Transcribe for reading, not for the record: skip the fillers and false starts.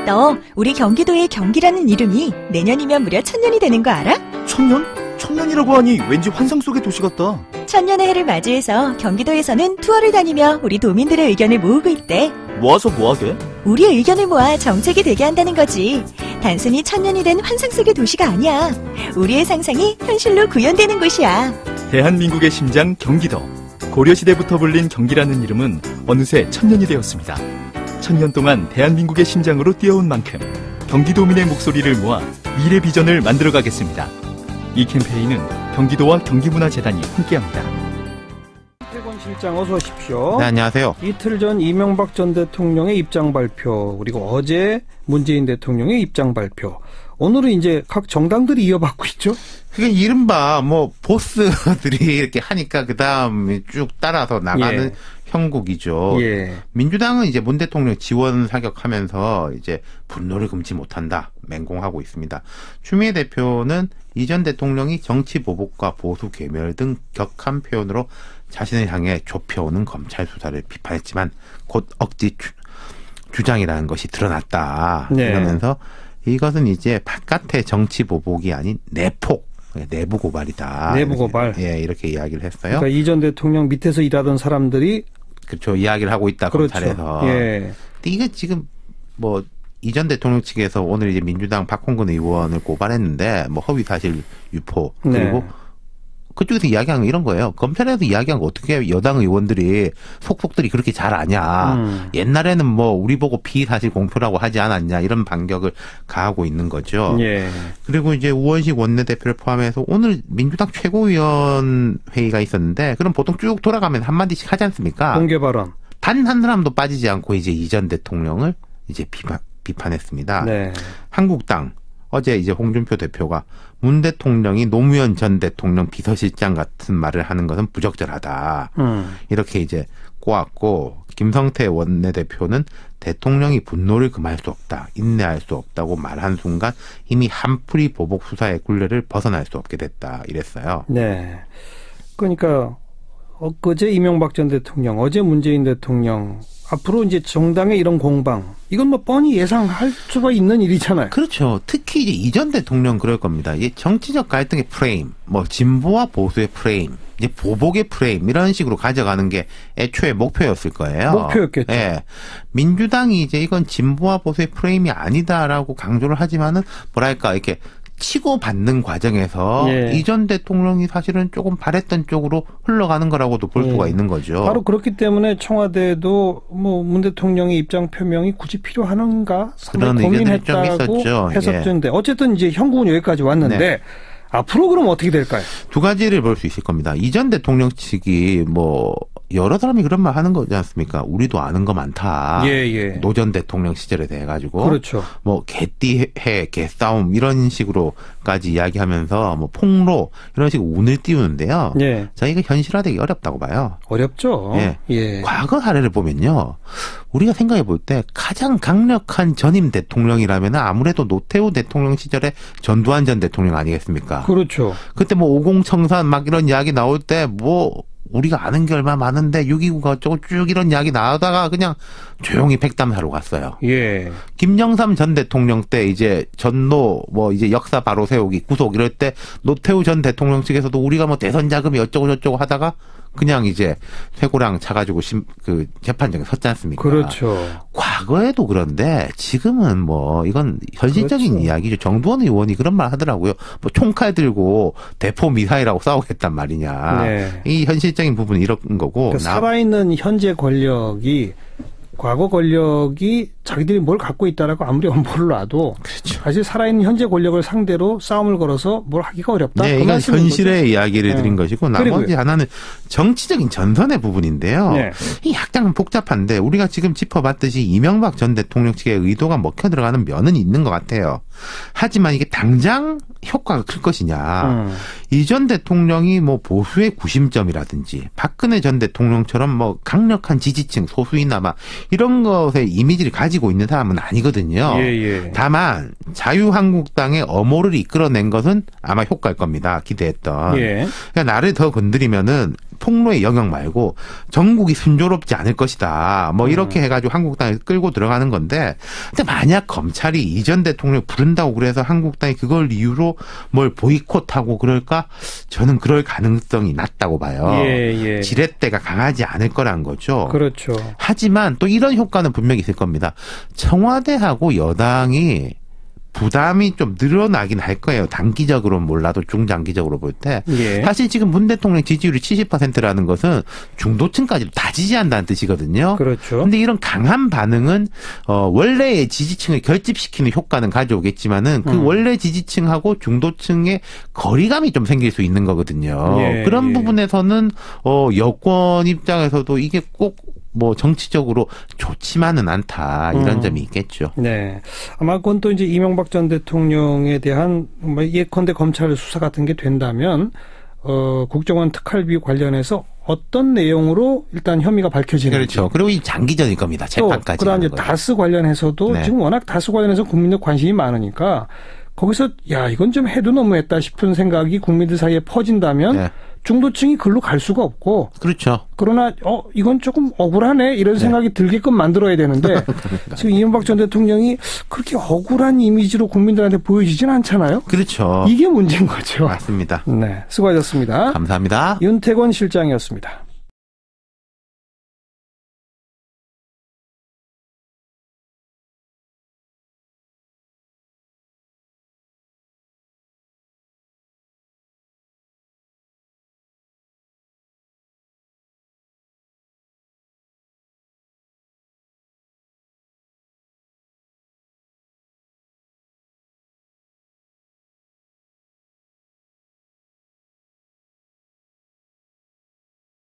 너 우리 경기도의 경기라는 이름이 내년이면 무려 1000년이 되는 거 알아? 1000년? 1000년이라고 하니 왠지 환상 속의 도시 같다. 1000년의 해를 맞이해서 경기도에서는 투어를 다니며 우리 도민들의 의견을 모으고 있대. 모아서 뭐하게? 우리의 의견을 모아 정책이 되게 한다는 거지. 단순히 1000년이 된 환상 속의 도시가 아니야. 우리의 상상이 현실로 구현되는 곳이야. 대한민국의 심장 경기도. 고려시대부터 불린 경기라는 이름은 어느새 1000년이 되었습니다. 1000년 동안 대한민국의 심장으로 뛰어온 만큼 경기도민의 목소리를 모아 미래 비전을 만들어가겠습니다. 이 캠페인은 경기도와 경기문화재단이 함께합니다. 이태권 실장 어서 오십시오. 네, 안녕하세요. 이틀 전 이명박 전 대통령의 입장 발표, 그리고 어제 문재인 대통령의 입장 발표. 오늘은 이제 각 정당들이 이어받고 있죠. 그게 이른바 보스들이 이렇게 하니까 그 다음에 쭉 따라서 나가는 형국이죠. 예. 민주당은 이제 문 대통령 지원 사격하면서 이제 분노를 금치 못한다 맹공하고 있습니다. 추미애 대표는 이전 대통령이 정치 보복과 보수 괴멸 등 격한 표현으로 자신을 향해 좁혀오는 검찰 수사를 비판했지만 곧 억지 주장이라는 것이 드러났다. 네. 이러면서 이것은 이제 바깥의 정치 보복이 아닌 내폭, 내부 고발이다. 내부 고발. 예, 이렇게 이야기를 했어요. 그러니까 이전 대통령 밑에서 일하던 사람들이 그렇죠. 이야기를 하고 있다. 그렇죠. 검찰에서. 예. 근데 이게 지금 이전 대통령 측에서 오늘 이제 민주당 박홍근 의원을 고발했는데 허위 사실 유포 그리고 네. 그쪽에서 이야기한 건 이런 거예요. 검찰에서 이야기한 거 어떻게 여당 의원들이 속속들이 그렇게 잘 아냐. 옛날에는 우리 보고 비사실 공표라고 하지 않았냐. 이런 반격을 가하고 있는 거죠. 예. 그리고 이제 우원식 원내대표를 포함해서 오늘 민주당 최고위원 회의가 있었는데 그럼 보통 쭉 돌아가면 한마디씩 하지 않습니까? 공개 발언. 단 한 사람도 빠지지 않고 이제 이전 대통령을 이제 비판했습니다. 네. 한국당 어제 이제 홍준표 대표가 문 대통령이 노무현 전 대통령 비서실장 같은 말을 하는 것은 부적절하다. 이렇게 이제 꼬았고 김성태 원내대표는 대통령이 분노를 금할 수 없다. 인내할 수 없다고 말한 순간 이미 한풀이 보복 수사의 굴레를 벗어날 수 없게 됐다. 이랬어요. 네. 그러니까 엊그제 이명박 전 대통령, 어제 문재인 대통령, 앞으로 이제 정당의 이런 공방, 이건 뻔히 예상할 수가 있는 일이잖아요. 그렇죠. 특히 이제 이전 대통령 그럴 겁니다. 이 정치적 갈등의 프레임, 진보와 보수의 프레임, 이제 보복의 프레임 이런 식으로 가져가는 게 애초에 목표였을 거예요. 목표였겠죠. 예. 민주당이 이제 이건 진보와 보수의 프레임이 아니다라고 강조를 하지만은 이렇게 치고받는 과정에서 이전 대통령이 사실은 조금 바랬던 쪽으로 흘러가는 거라고도 볼 수가 있는 거죠. 바로 그렇기 때문에 청와대도 문 대통령의 입장 표명이 굳이 필요한가 상당히 고민했다고 했었는데 어쨌든 이제 형국은 여기까지 왔는데 네. 앞으로 그럼 어떻게 될까요? 두 가지를 볼 수 있을 겁니다. 이전 대통령 측이 여러 사람이 그런 말 하는 거지 않습니까? 우리도 아는 거 많다. 예. 노 전 대통령 시절에 대해 가지고. 그렇죠. 개띠해, 개싸움 이런 식으로까지 이야기하면서 폭로 이런 식으로 운을 띄우는데요. 예. 저희가 현실화되기 어렵다고 봐요. 어렵죠. 예. 과거 사례를 보면요. 우리가 생각해 볼 때 가장 강력한 전임 대통령이라면 아무래도 노태우 대통령 시절에 전두환 전 대통령 아니겠습니까? 그렇죠. 그때 50청산 이런 이야기 나올 때 우리가 아는 게 얼마 많은데 6.29가 어쩌고 쭉 이런 이야기 나오다가 그냥 조용히 백담사로 갔어요. 예. 김영삼 전 대통령 때 이제 전노 이제 역사 바로 세우기 구속 이럴 때 노태우 전 대통령 측에서도 우리가 대선 자금이 어쩌고 저쩌고 하다가 그냥 이제 쇠고랑 차가지고 재판장에 섰지 않습니까? 그렇죠. 과거에도 그런데 지금은 이건 현실적인 그렇죠. 이야기죠. 정두원 의원이 그런 말 하더라고요. 총칼 들고 대포 미사일하고 싸우겠단 말이냐. 네. 이 현실적인 부분은 이런 거고. 그러니까 살아있는 현재 권력이 과거 권력이 자기들이 뭘 갖고 있다라고 아무리 엄포를 놔도 그렇죠. 사실 살아있는 현재 권력을 상대로 싸움을 걸어서 뭘 하기가 어렵다. 네, 이건 현실의 이야기를 드린 것이고 나머지 하나는 정치적인 전선의 부분인데요. 네. 이 약간 복잡한데 우리가 지금 짚어봤듯이 이명박 전 대통령 측의 의도가 먹혀 들어가는 면은 있는 것 같아요. 하지만 이게 당장 효과가 클 것이냐. 이전 대통령이 보수의 구심점이라든지 박근혜 전 대통령처럼 강력한 지지층 소수이나마 이런 것에 이미지를 가지고 있는 사람은 아니거든요. 예. 다만 자유한국당의 엄호를 이끌어낸 것은 아마 효과일 겁니다. 기대했던. 예. 그러니까 나를 더 건드리면은 통로의 영역 말고 전국이 순조롭지 않을 것이다. 뭐 이렇게 해가지고 한국당에 끌고 들어가는 건데, 근데 만약 검찰이 이 전 대통령 부른다고 그래서 한국당이 그걸 이유로 뭘 보이콧하고 그럴까? 저는 그럴 가능성이 낮다고 봐요. 예. 지렛대가 강하지 않을 거란 거죠. 그렇죠. 하지만 또 이런 효과는 분명히 있을 겁니다. 청와대하고 여당이 부담이 좀 늘어나긴 할 거예요. 단기적으로는 몰라도 중장기적으로 볼 때. 예. 사실 지금 문 대통령 지지율이 70%라는 것은 중도층까지도 다 지지한다는 뜻이거든요. 그렇죠. 근데 이런 강한 반응은 원래의 지지층을 결집시키는 효과는 가져오겠지만은 그 원래 지지층하고 중도층의 거리감이 좀 생길 수 있는 거거든요. 그런 부분에서는 여권 입장에서도 이게 꼭 뭐 정치적으로 좋지만은 않다 이런 점이 있겠죠. 네, 아마 그건 또 이제 이명박 전 대통령에 대한 뭐 예컨대 검찰 수사 같은 게 된다면 국정원 특활비 관련해서 어떤 내용으로 일단 혐의가 밝혀지는지. 그렇죠. 그리고 이 장기전일 겁니다. 재판까지. 그다음 이제 다스 관련해서도 지금 워낙 다스 관련해서 국민들 관심이 많으니까 거기서 야 이건 좀 해도 너무했다 싶은 생각이 국민들 사이에 퍼진다면. 중도층이 글로 갈 수가 없고. 그렇죠. 그러나 이건 조금 억울하네 이런 생각이 들게끔 만들어야 되는데 지금 이명박 전 대통령이 그렇게 억울한 이미지로 국민들한테 보여지진 않잖아요. 그렇죠. 이게 문제인 거죠. 맞습니다. 네, 수고하셨습니다. 감사합니다. 윤태권 실장이었습니다.